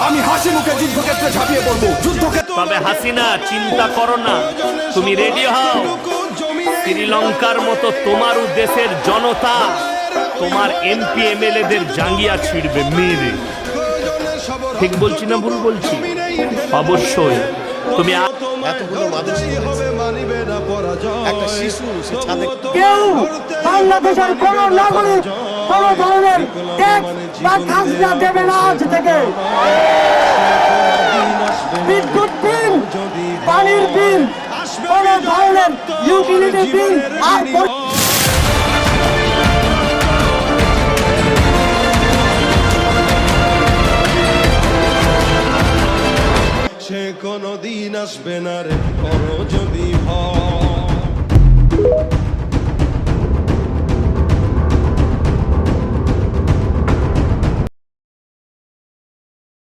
আমি হাসি মুখে যুদ্ধক্ষেত্রে ঝাঁপিয়ে পড়বো। তবে হাসিনা, চিন্তা করো না, তুমি রেডি হও। শ্রীলঙ্কার মতো তোমারও দেশের জনতা তোমার এমপি এমএলএদের জাঙ্গিয়া ছিড়বে মেরে। ঠিক বলছি না ভুল বলছি? অবশ্যই। তুমি এতগুলো মানুষ একটা শিশু সে ছাদে কেউ বাংলাদেশের কোন নাগরিক কোন ধরনের ট্যাক্স বা খাজনা দেবে না আজ থেকে। বিদ্যুৎ বিল, পানির বিল, কোন ধরনের ইউটিলিটি বিল আর সে কোনো দিন আসবে না রে, করো যদি হয়।